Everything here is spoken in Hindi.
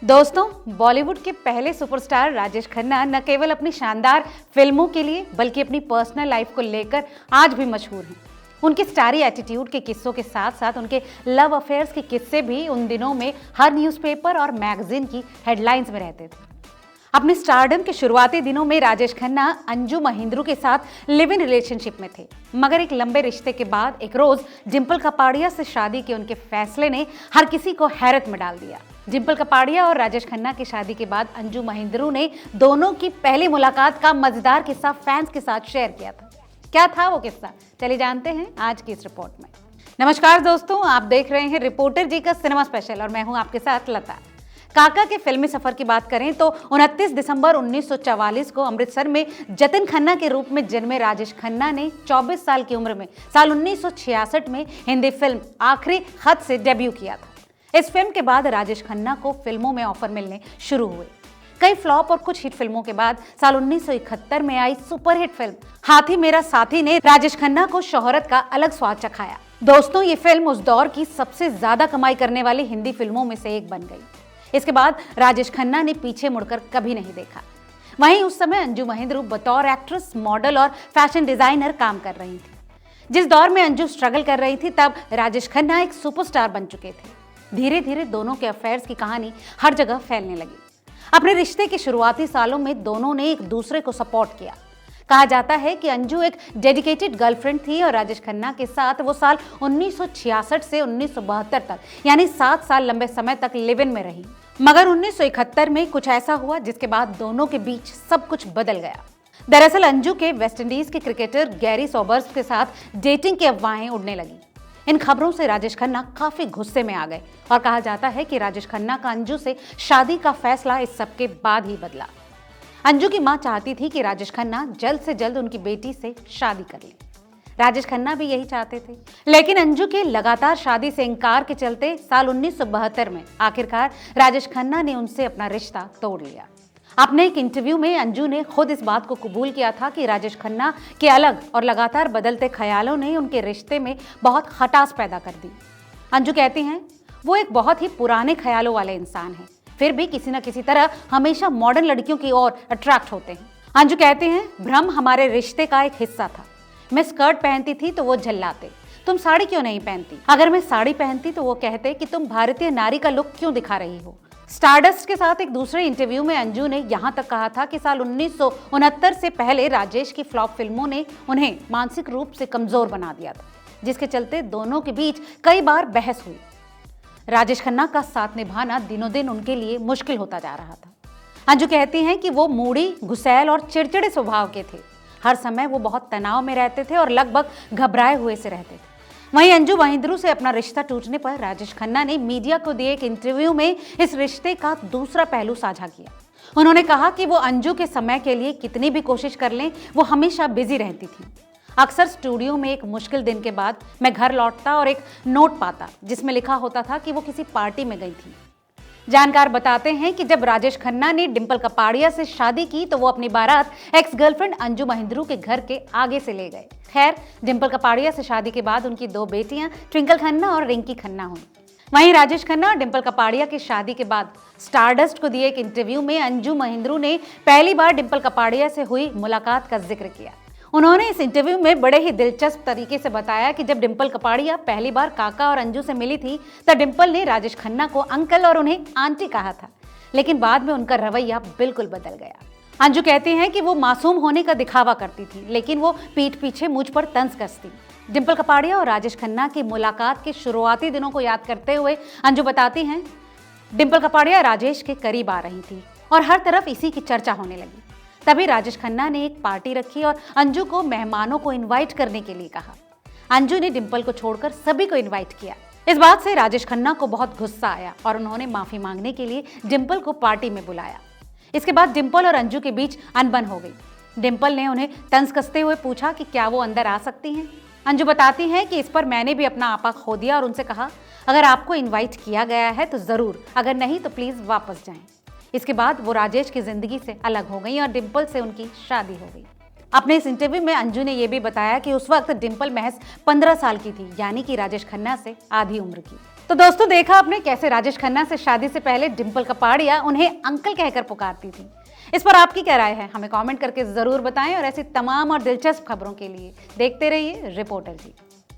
दोस्तों, बॉलीवुड के पहले सुपरस्टार राजेश खन्ना न केवल अपनी शानदार फिल्मों के लिए बल्कि अपनी पर्सनल लाइफ को लेकर आज भी मशहूर हैं। उनकी स्टारी एटीट्यूड के किस्सों के साथ साथ उनके लव अफेयर्स के किस्से भी उन दिनों में हर न्यूज़पेपर और मैगजीन की हेडलाइंस में रहते थे। अपने स्टारडम के शुरुआती दिनों में राजेश खन्ना अंजू महिंद्रू के साथ लिव इन रिलेशनशिप में थे, मगर एक लंबे रिश्ते के बाद एक रोज डिंपल कपाड़िया से शादी के उनके फैसले ने हर किसी को हैरत में डाल दिया। डिंपल कपाड़िया और राजेश खन्ना की शादी के बाद अंजू महिंद्रू ने दोनों की पहली मुलाकात का मजेदार किस्सा फैंस के साथ शेयर किया था। क्या था वो किस्सा, चलिए जानते हैं आज की इस रिपोर्ट में। नमस्कार दोस्तों, आप देख रहे हैं रिपोर्टर जी का सिनेमा स्पेशल और मैं हूं आपके साथ लता। काका के फिल्मी सफर की बात करें तो 29 दिसंबर 1944 को अमृतसर में जतिन खन्ना के रूप में जन्मे राजेश खन्ना ने 24 साल की उम्र में साल 1966 में हिंदी फिल्म आखिरी खत से डेब्यू किया था। इस फिल्म के बाद राजेश खन्ना को फिल्मों में ऑफर मिलने शुरू हुए। कई फ्लॉप और कुछ हिट फिल्मों के बाद साल 1971 में आई सुपरहिट फिल्म हाथी मेरा साथी ने राजेश खन्ना को शोहरत का अलग स्वाद चखाया। दोस्तों, ये फिल्म उस दौर की सबसे ज्यादा कमाई करने वाली हिंदी फिल्मों में से एक बन गई। इसके बाद राजेश खन्ना ने पीछे मुड़कर कभी नहीं देखा। वहीं उस समय अंजू महिंद्रू बतौर एक्ट्रेस, मॉडल और फैशन डिजाइनर काम कर रही थी। जिस दौर में अंजू स्ट्रगल कर रही थी तब राजेश खन्ना एक सुपरस्टार बन चुके थे। धीरे धीरे दोनों के अफेयर्स की कहानी हर जगह फैलने लगी। अपने रिश्ते के शुरुआती सालों में दोनों ने एक दूसरे को सपोर्ट किया। कहा जाता है कि अंजू एक डेडिकेटेड गर्लफ्रेंड थी और राजेश खन्ना के साथ वो साल 1966 से 1972 तक यानी 7 साल लंबे समय तक लिव इन में रही। मगर 1971 में कुछ ऐसा हुआ जिसके बाद दोनों के बीच सब कुछ बदल गया। दरअसल अंजू के वेस्टइंडीज के क्रिकेटर गैरी सोबर्स के साथ डेटिंग की अफवाहें उड़ने लगी। इन खबरों से राजेश खन्ना काफी गुस्से में आ गए और कहा जाता है कि राजेश खन्ना का अंजू से शादी का फैसला इस सब के बाद ही बदला। अंजू की मां चाहती थी कि राजेश खन्ना जल्द से जल्द उनकी बेटी से शादी कर ले। राजेश खन्ना भी यही चाहते थे, लेकिन अंजू के लगातार शादी से इनकार के चलते साल 1972 में आखिरकार राजेश खन्ना ने उनसे अपना रिश्ता तोड़ लिया। अपने एक इंटरव्यू में अंजू ने खुद इस बात को कबूल किया था कि राजेश खन्ना के अलग और लगातार बदलते ख्यालों ने उनके रिश्ते में बहुत खटास पैदा कर दी। अंजू कहती हैं, वो एक बहुत ही पुराने ख्यालों वाले इंसान हैं, फिर भी किसी न किसी तरह हमेशा मॉडर्न लड़कियों की ओर अट्रैक्ट होते हैं। अंजू कहते हैं, भ्रम हमारे रिश्ते का एक हिस्सा था। मैं स्कर्ट पहनती थी तो वो झल्लाते, तुम साड़ी क्यों नहीं पहनती? अगर मैं साड़ी पहनती तो वो कहते कि तुम भारतीय नारी का लुक क्यों दिखा रही हो। स्टारडस्ट के साथ एक दूसरे इंटरव्यू में अंजू ने यहाँ तक कहा था कि साल 1969 से पहले राजेश की फ्लॉप फिल्मों ने उन्हें मानसिक रूप से कमजोर बना दिया था, जिसके चलते दोनों के बीच कई बार बहस हुई। राजेश खन्ना का साथ निभाना दिनों दिन उनके लिए मुश्किल होता जा रहा था। अंजू कहती हैं कि वो मूडी, गुस्सैल और चिड़चिड़े स्वभाव के थे। हर समय वो बहुत तनाव में रहते थे और लगभग घबराए हुए से रहते थे। वहीं अंजू महिंद्रू से अपना रिश्ता टूटने पर राजेश खन्ना ने मीडिया को दिए एक इंटरव्यू में इस रिश्ते का दूसरा पहलू साझा किया। उन्होंने कहा कि वो अंजू के समय के लिए कितनी भी कोशिश कर लें, वो हमेशा बिजी रहती थी। अक्सर स्टूडियो में एक मुश्किल दिन के बाद मैं घर लौटता और एक नोट पाता जिसमें लिखा होता था कि वो किसी पार्टी में गई थी। जानकार बताते हैं कि जब राजेश खन्ना ने डिंपल कपाड़िया से शादी की तो वो अपनी बारात एक्स गर्लफ्रेंड अंजू महिंद्रू के घर के आगे से ले गए। खैर, डिंपल कपाड़िया से शादी के बाद उनकी 2 बेटियां ट्विंकल खन्ना और रिंकी खन्ना हुई। वहीं राजेश खन्ना और डिंपल कपाड़िया की शादी के बाद स्टारडस्ट को दिए एक इंटरव्यू में अंजू महिंद्रू ने पहली बार डिंपल कपाड़िया से हुई मुलाकात का जिक्र किया। उन्होंने इस इंटरव्यू में बड़े ही दिलचस्प तरीके से बताया कि जब डिंपल कपाड़िया पहली बार काका और अंजू से मिली थी तब डिंपल ने राजेश खन्ना को अंकल और उन्हें आंटी कहा था, लेकिन बाद में उनका रवैया बिल्कुल बदल गया। अंजू कहती हैं कि वो मासूम होने का दिखावा करती थी, लेकिन वो पीठ पीछे मुझ पर तंज कसती। डिंपल कपाड़िया और राजेश खन्ना की मुलाकात के शुरुआती दिनों को याद करते हुए अंजू बताती हैं, डिंपल कपाड़िया राजेश के करीब आ रही थी और हर तरफ इसी की चर्चा होने लगी। तभी राजेश खन्ना ने एक पार्टी रखी और अंजू को मेहमानों को इनवाइट करने के लिए कहा। अंजू ने डिंपल को छोड़कर सभी को इनवाइट किया। इस बात से राजेश खन्ना को बहुत गुस्सा आया और उन्होंने माफी मांगने के लिए डिंपल को पार्टी में बुलाया। इसके बाद डिंपल और अंजू के बीच अनबन हो गई। डिंपल ने उन्हें तंज कसते हुए पूछा कि क्या वो अंदर आ सकती हैं। अंजू बताती हैं कि इस पर मैंने भी अपना आपा खो दिया और उनसे कहा, अगर आपको इन्वाइट किया गया है तो जरूर, अगर नहीं तो प्लीज वापस जाएं। इसके बाद वो राजेश की जिंदगी से अलग हो गई और डिंपल से उनकी शादी हो गई। अपने इस इंटरव्यू में अंजू ने यह भी बताया कि उस वक्त डिंपल महज 15 साल की थी, यानी कि राजेश खन्ना से आधी उम्र की। तो दोस्तों, देखा आपने कैसे राजेश खन्ना से शादी से पहले डिंपल कपाड़िया उन्हें अंकल कहकर पुकारती थी। इस पर आपकी क्या राय है, हमें कमेंट करके जरूर बताएं और ऐसी तमाम और दिलचस्प खबरों के लिए देखते रहिए रिपोर्टर जी।